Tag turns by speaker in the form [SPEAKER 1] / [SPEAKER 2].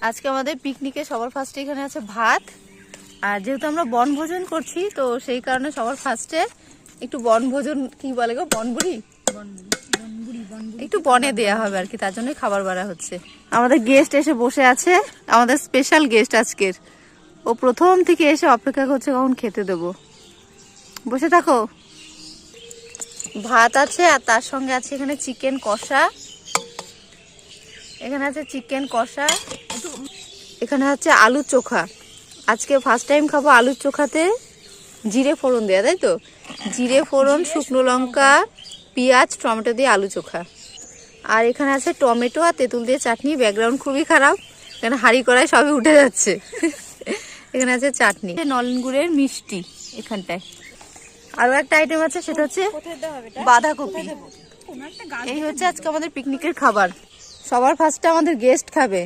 [SPEAKER 1] আজকে আমাদের পিকনিকে সবার ফার্স্টে এখানে আছে ভাত, আর যেহেতু আমরা বনভোজন করছি তো সেই কারণে সবার ফার্স্টে একটু বনভোজন কি বলে গো, বনবুড়ি একটু বনে দেয়া হবে আর কি, তার জন্যই খাবার বাড়া হচ্ছে। আমাদের গেস্ট এসে বসে আছে, আমাদের স্পেশাল গেস্ট আজকের। ও প্রথম থেকে এসে অপেক্ষা করছে কখন খেতে দেবো। বসে থাকো। ভাত আছে আর তার সঙ্গে আছে এখানে চিকেন কষা, এখানে আছে চিকেন কষা, এখানে আছে আলু চোখা। আজকে ফার্স্ট টাইম খাবো আলুর চোখাতে জিরে ফোড়ন দেয়া, তাই তো? জিরে ফোড়ন, শুকনো লঙ্কা, পেঁয়াজ, টমেটো দিয়ে আলু চোখা। আর এখানে আছে টমেটো আর তেঁতুল দিয়ে চাটনি। ব্যাকগ্রাউন্ড খুবই খারাপ, এখানে হাঁড়ি কড়াই সবই উঠে যাচ্ছে। এখানে আছে চাটনি, নলেন গুড়ের মিষ্টি এখানটায়। আরো একটা আইটেম আছে, সেটা হচ্ছে বাঁধাকপি। এই হচ্ছে আজকে আমাদের পিকনিকের খাবার। সবার ফার্স্টে আমাদের গেস্ট খাবে,